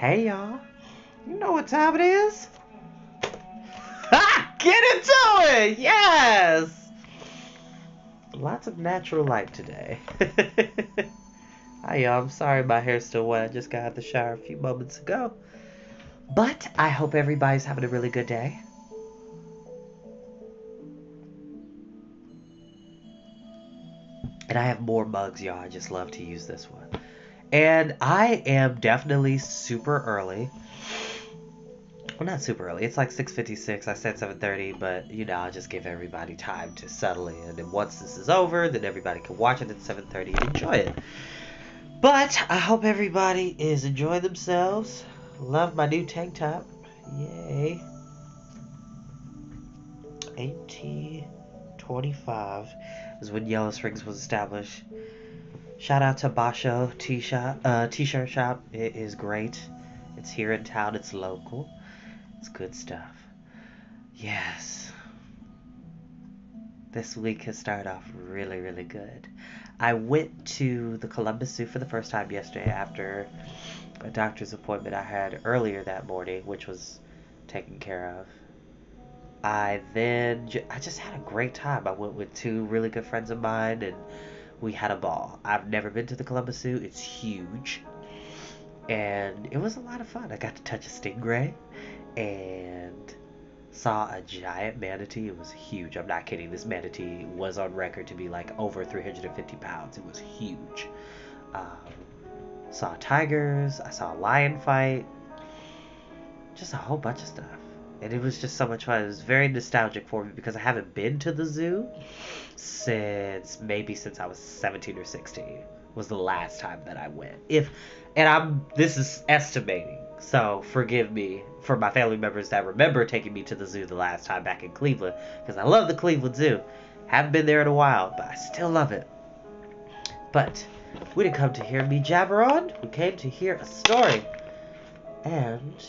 Hey y'all, you know what time it is? Ha! Get into it! Yes! Lots of natural light today. Hi y'all, I'm sorry my hair's still wet. I just got out of the shower a few moments ago. But I hope everybody's having a really good day. And I have more mugs, y'all. I just love to use this one. And I am definitely super early. Well, not super early. It's like 6:56. I said 7:30, but I'll just give everybody time to settle in. And once this is over, then everybody can watch it at 7:30 and enjoy it. But I hope everybody is enjoying themselves. Love my new tank top. Yay. 1825 is when Yellow Springs was established. Shout out to Basho T-shirt shop. It is great. It's here in town. It's local. It's good stuff. Yes. This week has started off really, really good. I went to the Columbus Zoo for the first time yesterday after a doctor's appointment I had earlier that morning, which was taken care of. I just had a great time. I went with two really good friends of mine, and we had a ball. I've never been to the Columbus Zoo. It's huge, and it was a lot of fun. I got to touch a stingray and saw a giant manatee. It was huge. I'm not kidding. This manatee was on record to be like over 350 pounds. It was huge. Um, saw tigers. I saw a lion fight. Just a whole bunch of stuff. And it was just so much fun. It was very nostalgic for me because I haven't been to the zoo since I was 17 or 16 was the last time that I went. This is estimating, so forgive me for my family members that remember taking me to the zoo the last time back in Cleveland, because I love the Cleveland Zoo. Haven't been there in a while, but I still love it. But we didn't come to hear me jabber on. We came to hear a story. And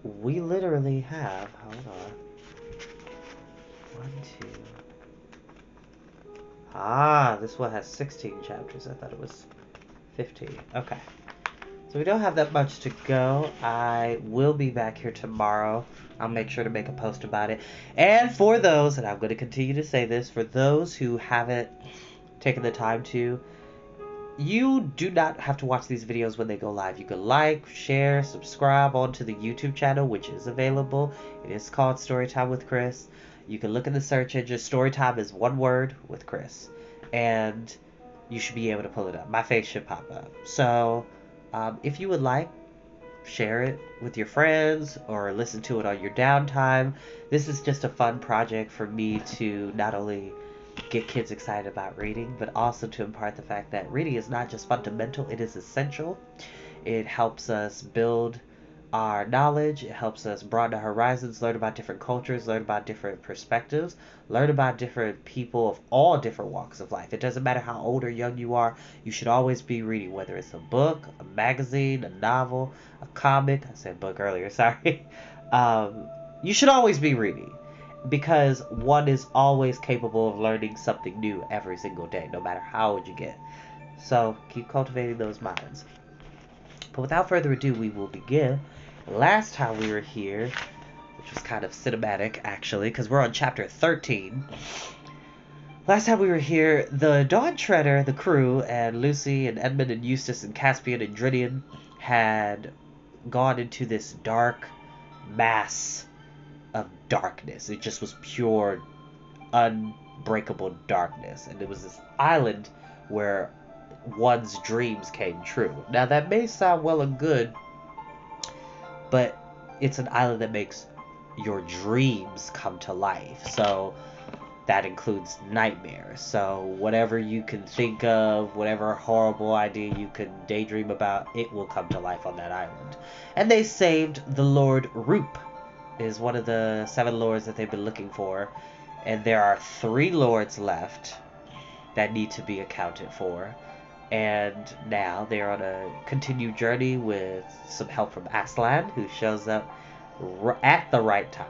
we literally have, hold on, 1, 2. This one has 16 chapters. I thought it was 15. Okay. So we don't have that much to go. I will be back here tomorrow. I'll make sure to make a post about it. And for those, and I'm going to continue to say this, for those who haven't taken the time to, you do not have to watch these videos when they go live. You can like, share, subscribe onto the YouTube channel, which is available. It is called Storytime with Chris. You can look in the search engine. Storytime is one word with Chris. And you should be able to pull it up. My face should pop up. So if you would like, share it with your friends or listen to it on your downtime. This is just a fun project for me to not only get kids excited about reading, but also to impart the fact that reading is not just fundamental, it is essential. It helps us build our knowledge, it helps us broaden our horizons, learn about different cultures, learn about different perspectives, learn about different people of all different walks of life. It doesn't matter how old or young you are, you should always be reading, whether it's a book, a magazine, a novel, a comic. I said book earlier, sorry. You should always be reading, because one is always capable of learning something new every single day, no matter how old you get. So keep cultivating those minds. But without further ado, we will begin. Last time we were here, which was kind of cinematic actually, because we're on chapter 13. Last time we were here, the Dawn Treader, the crew, and Lucy and Edmund and Eustace and Caspian and Drinian had gone into this dark mass of darkness. It just was pure, unbreakable darkness. And it was this island where one's dreams came true. Now that may sound well and good, but it's an island that makes your dreams come to life. So that includes nightmares. So whatever you can think of, whatever horrible idea you can daydream about, it will come to life on that island. And they saved the Lord Roop, is one of the 7 lords that they've been looking for. And there are 3 lords left that need to be accounted for. And now they're on a continued journey with some help from Aslan, who shows up at the right time.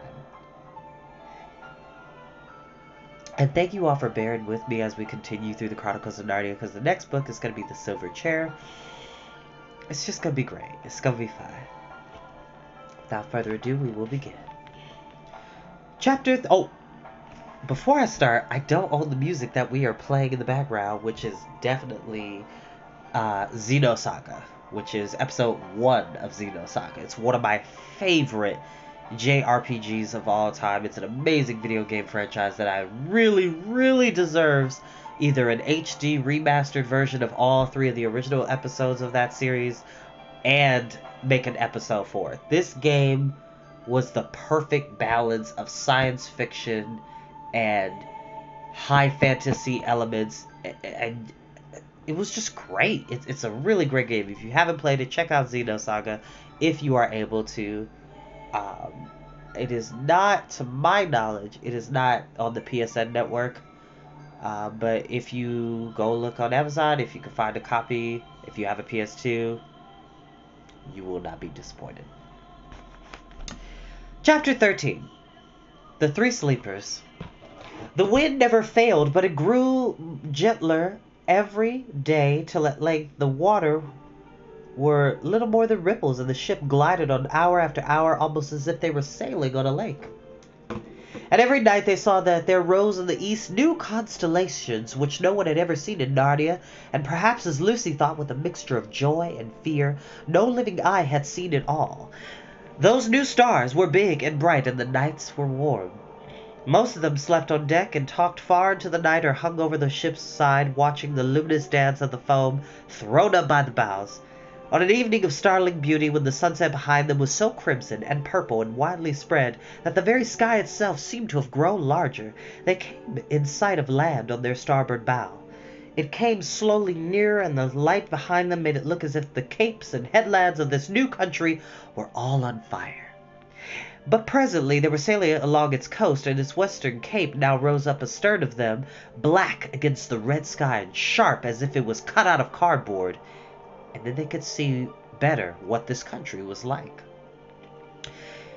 And thank you all for bearing with me as we continue through the Chronicles of Narnia, because the next book is going to be The Silver Chair. It's just gonna be great. It's gonna be fine. Without further ado, we will begin. Oh, before I start, I don't own the music that we are playing in the background, which is definitely Xenosaga, which is episode 1 of Xenosaga. It's one of my favorite JRPGs of all time. It's an amazing video game franchise that I really deserves either an HD remastered version of all 3 of the original episodes of that series and make an episode for it. This game was the perfect balance of science fiction and high fantasy elements, and it was just great. It's a really great game. If you haven't played it, check out Xenosaga if you are able to. It is not, to my knowledge, it is not on the PSN network. But if you go look on Amazon, if you can find a copy, if you have a PS2, you will not be disappointed. Chapter 13. The Three Sleepers. The wind never failed, but it grew gentler every day till at length the water were little more than ripples, and the ship glided on hour after hour, almost as if they were sailing on a lake. And every night they saw that there rose in the east new constellations which no one had ever seen in Narnia, and perhaps, as Lucy thought with a mixture of joy and fear, no living eye had seen it all. Those new stars were big and bright, and the nights were warm. Most of them slept on deck and talked far into the night, or hung over the ship's side, watching the luminous dance of the foam thrown up by the bows. On an evening of startling beauty, when the sunset behind them was so crimson and purple and widely spread that the very sky itself seemed to have grown larger, they came in sight of land on their starboard bow. It came slowly nearer, and the light behind them made it look as if the capes and headlands of this new country were all on fire. But presently they were sailing along its coast, and its western cape now rose up astern of them, black against the red sky and sharp as if it was cut out of cardboard. And then they could see better what this country was like.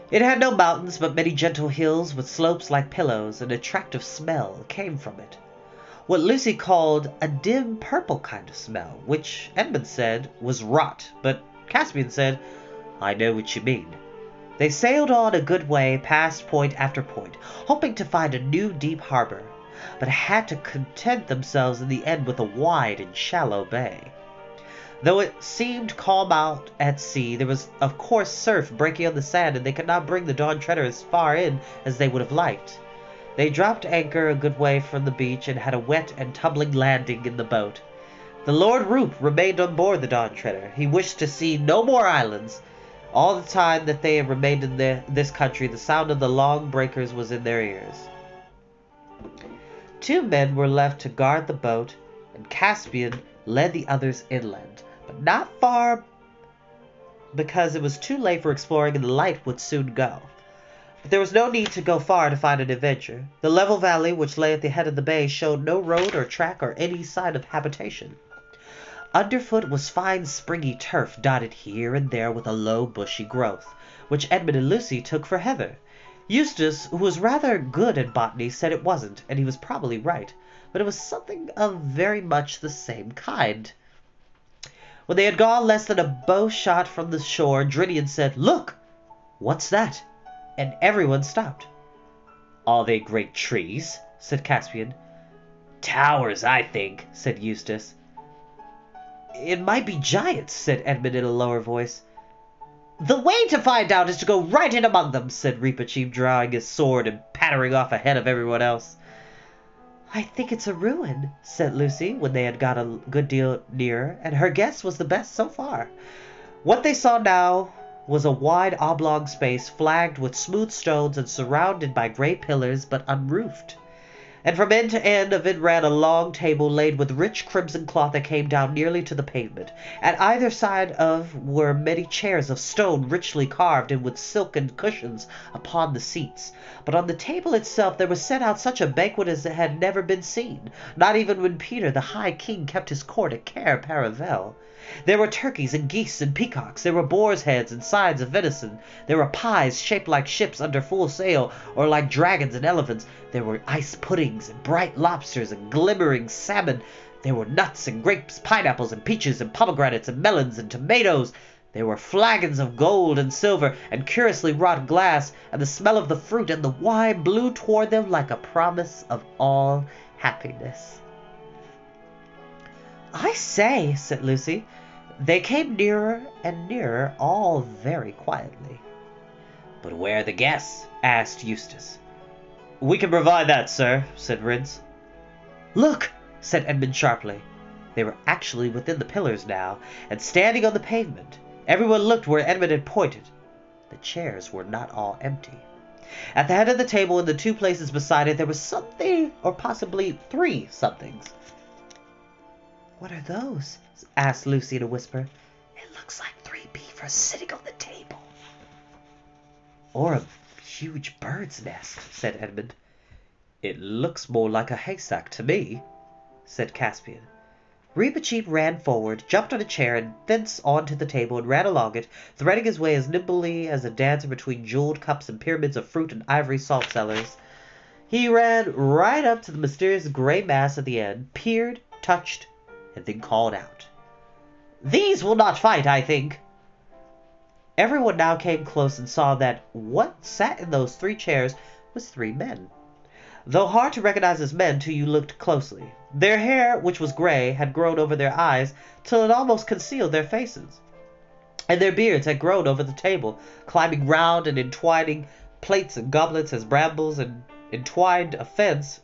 It had no mountains, but many gentle hills with slopes like pillows. An attractive smell came from it, what Lucy called a dim purple kind of smell, which Edmund said was rot, but Caspian said, "I know what you mean." They sailed on a good way, past point after point, hoping to find a new deep harbor, but had to content themselves in the end with a wide and shallow bay. Though it seemed calm out at sea, there was of course surf breaking on the sand, and they could not bring the Dawn Treader as far in as they would have liked. They dropped anchor a good way from the beach, and had a wet and tumbling landing in the boat. The Lord Roop remained on board the Dawn Treader. He wished to see no more islands. All the time that they had remained in this country, the sound of the long breakers was in their ears. 2 men were left to guard the boat, and Caspian led the others inland, but not far, because it was too late for exploring and the light would soon go. But there was no need to go far to find an adventure. The level valley which lay at the head of the bay showed no road or track or any sign of habitation. Underfoot was fine springy turf, dotted here and there with a low bushy growth, which Edmund and Lucy took for heather. Eustace, who was rather good at botany, said it wasn't, and he was probably right, but it was something of very much the same kind. When they had gone less than a bow shot from the shore, Drinian said, "Look! What's that?" And everyone stopped. "Are they great trees?" said Caspian. "Towers, I think," said Eustace. "It might be giants," said Edmund in a lower voice. "The way to find out is to go right in among them," said Reepicheep, drawing his sword and pattering off ahead of everyone else. "I think it's a ruin," said Lucy, when they had got a good deal nearer, and her guess was the best so far. What they saw now was a wide oblong space, flagged with smooth stones and surrounded by grey pillars, but unroofed. And from end to end of it ran a long table laid with rich crimson cloth that came down nearly to the pavement. At either side of were many chairs of stone richly carved, and with silken cushions upon the seats. But on the table itself there was set out such a banquet as had never been seen, not even when Peter the High King kept his court at Cair Paravel. There were turkeys and geese and peacocks. There were boars' heads and sides of venison. There were pies shaped like ships under full sail, or like dragons and elephants. There were ice puddings and bright lobsters and glimmering salmon. There were nuts and grapes, pineapples and peaches and pomegranates and melons and tomatoes. There were flagons of gold and silver and curiously wrought glass, and the smell of the fruit and the wine blew toward them like a promise of all happiness. "I say," said Lucy. They came nearer and nearer, all very quietly. "But where are the guests?" asked Eustace. "We can provide that, sir," said Rince. "Look!" said Edmund sharply. They were actually within the pillars now, and standing on the pavement. Everyone looked where Edmund had pointed. The chairs were not all empty. At the head of the table and the two places beside it, there was something, or possibly three somethings. "What are those?" asked Lucy in a whisper. "It looks like 3 beavers sitting on the table." "Or a huge bird's nest," said Edmund. "It looks more like a haystack to me," said Caspian. Reepicheep ran forward, jumped on a chair, and thence on to the table, and ran along it, threading his way as nimbly as a dancer between jeweled cups and pyramids of fruit and ivory salt cellars. He ran right up to the mysterious gray mass at the end, peered, touched, and then called out, "These will not fight, I think." Everyone now came close and saw that what sat in those 3 chairs was 3 men, though hard to recognize as men till you looked closely. Their hair, which was gray, had grown over their eyes till it almost concealed their faces, and their beards had grown over the table, climbing round and entwining plates and goblets as brambles and entwined a fence,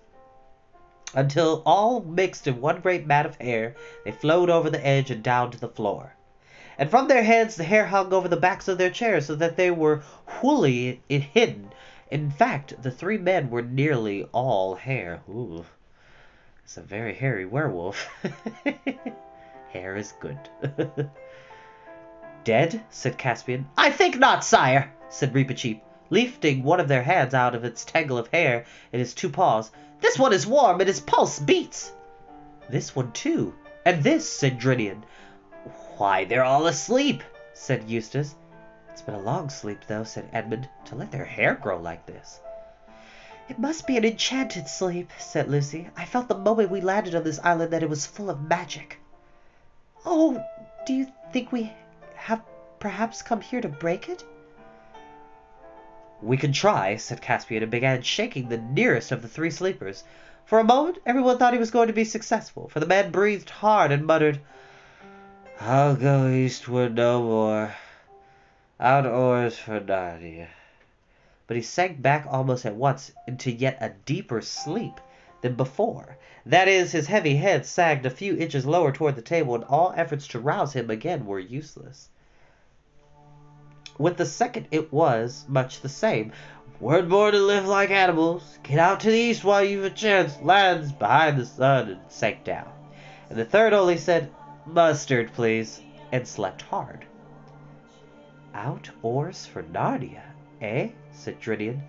until all mixed in one great mat of hair, they flowed over the edge and down to the floor. And from their heads the hair hung over the backs of their chairs, so that they were wholly hidden. In fact, the 3 men were nearly all hair. Ooh, it's a very hairy werewolf. Hair is good. "Dead?" said Caspian. "I think not, sire," said Reepicheep, lifting one of their hands out of its tangle of hair in his 2 paws. "This one is warm, and his pulse beats." "This one, too. And this," said Drinian. "Why, they're all asleep," said Eustace. "It's been a long sleep, though," said Edmund, "to let their hair grow like this." "It must be an enchanted sleep," said Lucy. "I felt the moment we landed on this island that it was full of magic." "Oh, do you think we have perhaps come here to break it?" "We can try," said Caspian, and began shaking the nearest of the 3 sleepers. For a moment everyone thought he was going to be successful, for the man breathed hard and muttered, "I'll go eastward no more. Out oars for Narnia." But he sank back almost at once into yet a deeper sleep than before. That is, his heavy head sagged a few inches lower toward the table, and all efforts to rouse him again were useless. With the second it was much the same. "We're born to live like animals. Get out to the east while you've a chance. Lands behind the sun," and sank down. And the third only said, "Mustard, please," and slept hard. "Out oars for Narnia, eh?" said Drinian.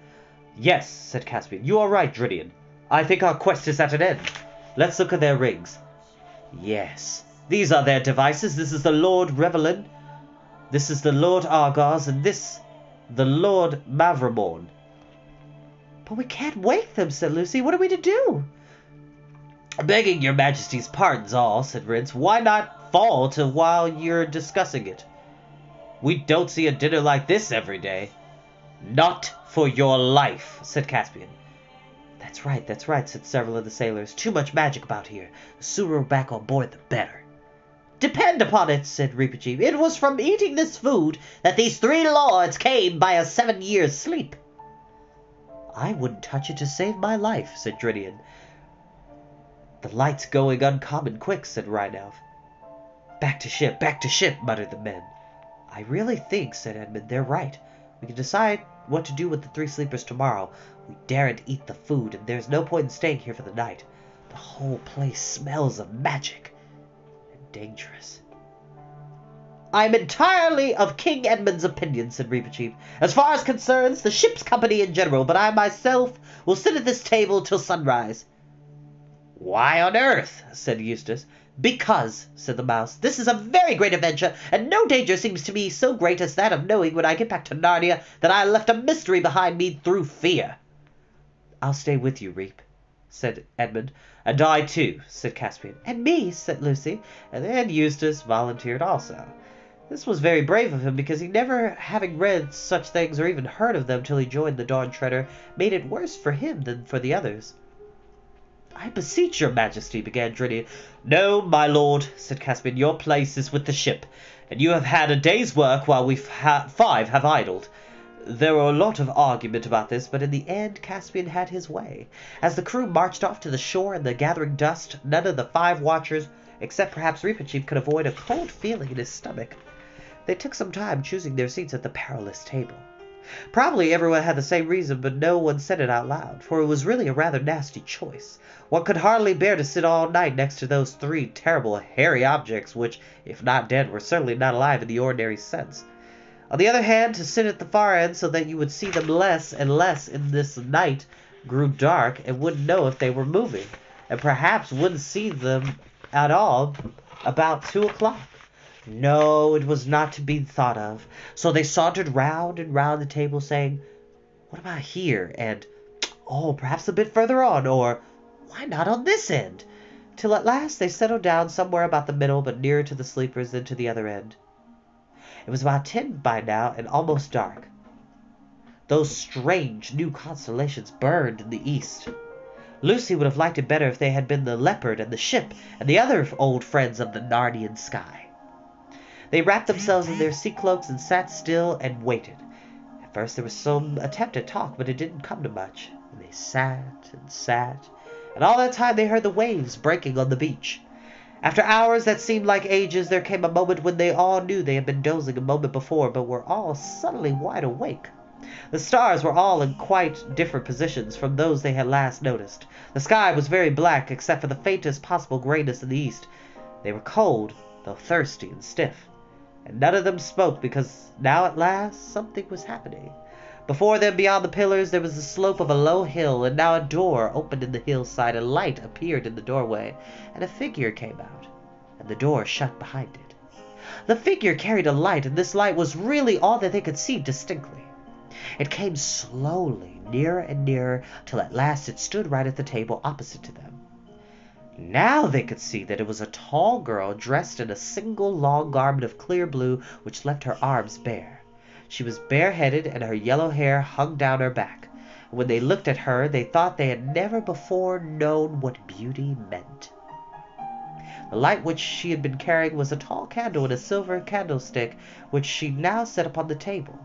"Yes," said Caspian. "You are right, Drinian. I think our quest is at an end. Let's look at their rings. Yes, these are their devices. This is the Lord Revelin. This is the Lord Argos, and this the Lord Mavramorn." "But we can't wake them," said Lucy. "What are we to do?" "Begging your majesty's pardons all," said Rince, "why not fall to while you're discussing it? We don't see a dinner like this every day." "Not for your life," said Caspian. That's right," said several of the sailors. "Too much magic about here. The sooner we're back on board, the better." "Depend upon it," said Reepicheep, "it was from eating this food that these 3 lords came by a 7 years' sleep." "I wouldn't touch it to save my life," said Drinian. "The light's going uncommon quick," said Rhynelf. Back to ship," muttered the men. "I really think," said Edmund, "they're right. We can decide what to do with the 3 sleepers tomorrow. We daren't eat the food, and there's no point in staying here for the night. The whole place smells of magic and dangerous." "I'm entirely of King Edmund's opinion," said Reepicheep, "as far as concerns the ship's company in general, but I myself will sit at this table till sunrise." "Why on earth?" said Eustace. "Because," said the mouse, "this is a very great adventure, and no danger seems to me so great as that of knowing when I get back to Narnia that I left a mystery behind me through fear." "I'll stay with you, Reep," said Edmund. "And I too," said Caspian. "And me," said Lucy, and then Eustace volunteered also. This was very brave of him, because he never having read such things or even heard of them till he joined the Dawn Treader, made it worse for him than for the others. "I beseech your majesty," began Drinny. "No, my lord," said Caspian, "your place is with the ship, and you have had a day's work while we five have idled." There were a lot of argument about this, but in the end Caspian had his way. As the crew marched off to the shore in the gathering dusk, none of the 5 watchers, except perhaps Reepicheep, could avoid a cold feeling in his stomach. They took some time choosing their seats at the perilous table. Probably everyone had the same reason, but no one said it out loud, for it was really a rather nasty choice. One could hardly bear to sit all night next to those 3 terrible hairy objects which, if not dead, were certainly not alive in the ordinary sense. On the other hand, to sit at the far end so that you would see them less and less in this night grew dark and wouldn't know if they were moving, and perhaps wouldn't see them at all about 2 o'clock. No, it was not to be thought of. So they sauntered round and round the table, saying, "What about here?" and, "Oh, perhaps a bit further on," or, "Why not on this end?" till at last they settled down somewhere about the middle, but nearer to the sleepers than to the other end. It was about 10 by now, and almost dark. Those strange new constellations burned in the east. Lucy would have liked it better if they had been the leopard and the ship and the other old friends of the Narnian sky. They wrapped themselves in their sea cloaks and sat still and waited. At first there was some attempt at talk, but it didn't come to much. And they sat, and all that time they heard the waves breaking on the beach. After hours that seemed like ages, there came a moment when they all knew they had been dozing a moment before, but were all suddenly wide awake. The stars were all in quite different positions from those they had last noticed. The sky was very black, except for the faintest possible grayness in the east. They were cold, though thirsty and stiff. And none of them spoke, because now at last something was happening. Before them, beyond the pillars, there was the slope of a low hill, and now a door opened in the hillside, and light appeared in the doorway, and a figure came out, and the door shut behind it. The figure carried a light, and this light was really all that they could see distinctly. It came slowly, nearer and nearer, till at last it stood right at the table opposite to them. Now they could see that it was a tall girl dressed in a single long garment of clear blue which left her arms bare. She was bareheaded, and her yellow hair hung down her back. And when they looked at her, they thought they had never before known what beauty meant. The light which she had been carrying was a tall candle in a silver candlestick, which she now set upon the table.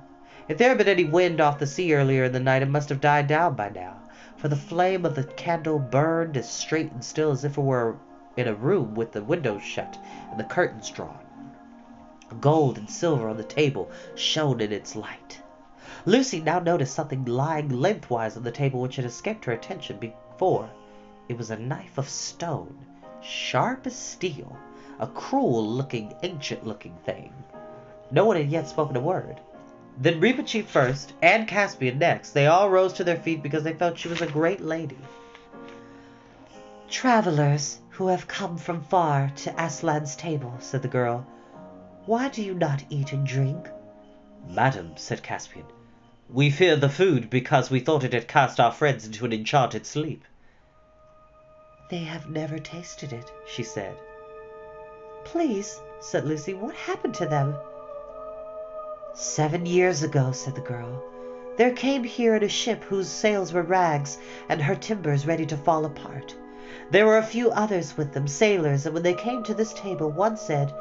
If there had been any wind off the sea earlier in the night, it must have died down by now, for the flame of the candle burned as straight and still as if it were in a room with the windows shut and the curtains drawn. Gold and silver on the table shone in its light. Lucy now noticed something lying lengthwise on the table which had escaped her attention before. It was a knife of stone, sharp as steel, a cruel-looking, ancient-looking thing. No one had yet spoken a word. Then Reepicheep first, and Caspian next. They all rose to their feet because they felt she was a great lady. "Travelers who have come from far to Aslan's table," said the girl, "why do you not eat and drink?" "Madam," said Caspian, "we feared the food because we thought it had cast our friends into an enchanted sleep." "They have never tasted it," she said. "Please," said Lucy, "what happened to them?" "7 years ago," said the girl, "there came here in a ship whose sails were rags and her timbers ready to fall apart. There were a few others with them, sailors, and when they came to this table, one said,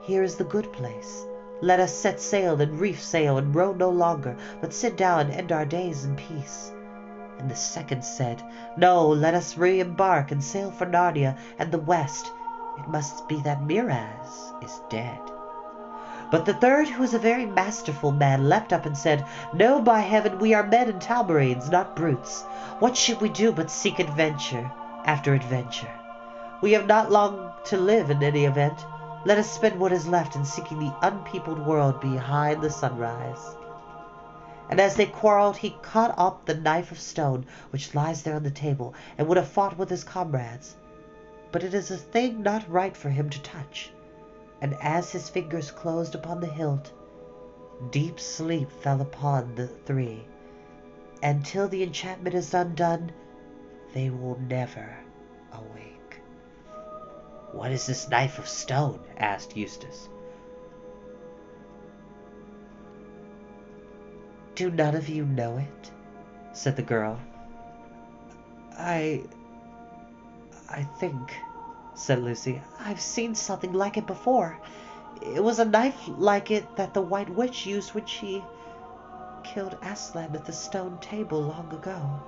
'Here is the good place. Let us set sail and reef sail and row no longer, but sit down and end our days in peace.' And the second said, 'No, let us re-embark and sail for Narnia and the west. It must be that Miraz is dead.' But the third, who was a very masterful man, leapt up and said, 'No, by heaven, we are men and Talmarines, not brutes. What should we do but seek adventure after adventure? We have not long to live in any event. Let us spend what is left in seeking the unpeopled world behind the sunrise.' And as they quarrelled, he caught up the knife of stone which lies there on the table, and would have fought with his comrades. But it is a thing not right for him to touch. And as his fingers closed upon the hilt, deep sleep fell upon the 3, and till the enchantment is undone, they will never awake. "What is this knife of stone?" asked Eustace. "Do none of you know it?" said the girl. I think," said Lucy, "I've seen something like it before. It was a knife like it that the White Witch used when she killed Aslan at the stone table long ago."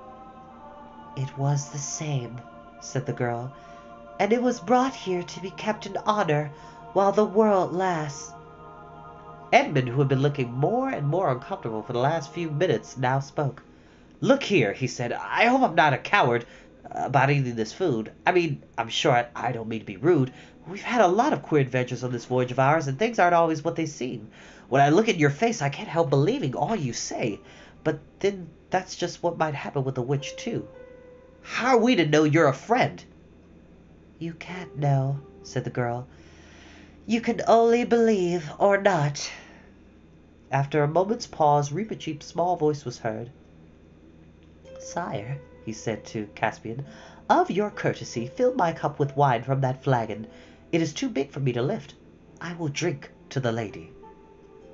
"It was the same," said the girl, "and it was brought here to be kept in honor while the world lasts." Edmund, who had been looking more and more uncomfortable for the last few minutes, now spoke. "Look here," he said, "I hope I'm not a coward about eating this food. I mean, I'm sure I don't mean to be rude. We've had a lot of queer adventures on this voyage of ours, and things aren't always what they seem. When I look at your face, I can't help believing all you say. But then that's just what might happen with a witch, too. How are we to know you're a friend?" "You can't know," said the girl. "You can only believe or not." After a moment's pause, Reepicheep's small voice was heard. "Sire," he said to Caspian, "of your courtesy, fill my cup with wine from that flagon. It is too big for me to lift. I will drink to the lady."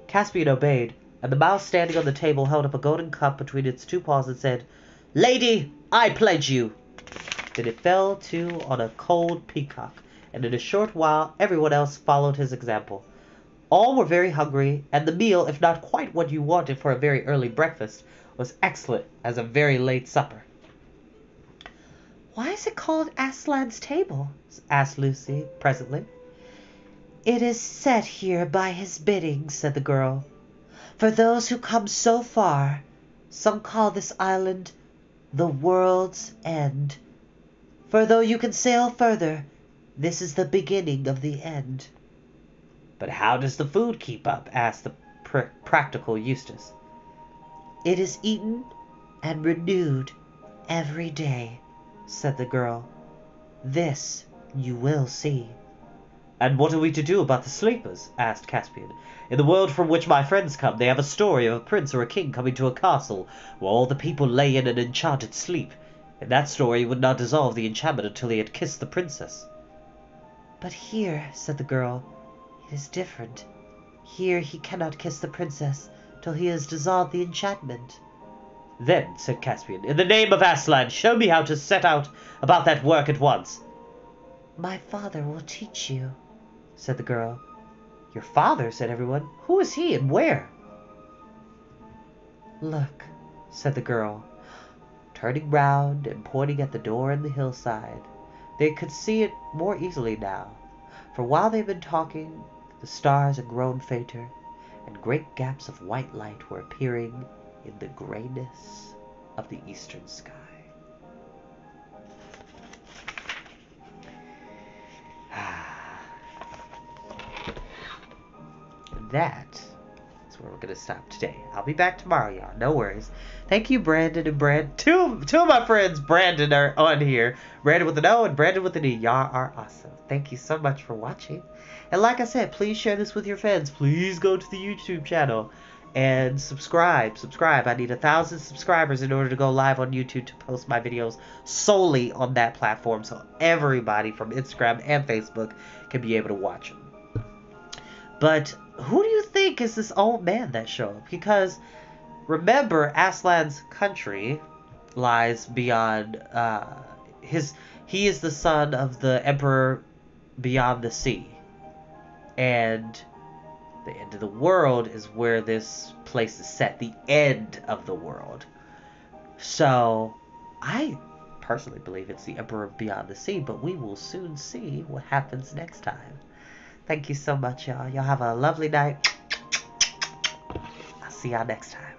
Caspian obeyed, and the mouse standing on the table held up a golden cup between its two paws and said, "Lady, I pledge you." Then it fell to on a cold peacock, and in a short while everyone else followed his example. All were very hungry, and the meal, if not quite what you wanted for a very early breakfast, was excellent as a very late supper. "Why is it called Aslan's table?" asked Lucy presently. "It is set here by his bidding," said the girl. "For those who come so far, some call this island the World's End. For though you can sail further, this is the beginning of the end." "But how does the food keep up?" asked the practical Eustace. "It is eaten and renewed every day," said the girl. "This you will see." "And what are we to do about the sleepers?" asked Caspian. "In the world from which my friends come, they have a story of a prince or a king coming to a castle, where all the people lay in an enchanted sleep. In that story he would not dissolve the enchantment until he had kissed the princess." "But here," said the girl, "it is different. Here he cannot kiss the princess till he has dissolved the enchantment." "Then," said Caspian, "in the name of Aslan, show me how to set out about that work at once." "My father will teach you," said the girl. "Your father?" said everyone. "Who is he, and where?" "Look," said the girl, turning round and pointing at the door in the hillside. They could see it more easily now, for while they had been talking, the stars had grown fainter, and great gaps of white light were appearing in the grayness of the eastern sky. That is where we're going to stop today. I'll be back tomorrow, y'all. No worries. Thank you, Brandon and Brand. Two of my friends, Brandon, are on here. Brandon with an O and Brandon with an E. Y'all are awesome. Thank you so much for watching. And like I said, please share this with your friends. Please go to the YouTube channel and subscribe. I need 1,000 subscribers in order to go live on YouTube to post my videos solely on that platform, so everybody from Instagram and Facebook can be able to watch them. But who do you think is this old man that showed up? Because remember, Aslan's country lies beyond he is the son of the emperor beyond the sea. And the end of the world is where this place is set. The end of the world. So, I personally believe it's the emperor beyond the sea, but we will soon see what happens next time. Thank you so much, y'all. Y'all have a lovely night. I'll see y'all next time.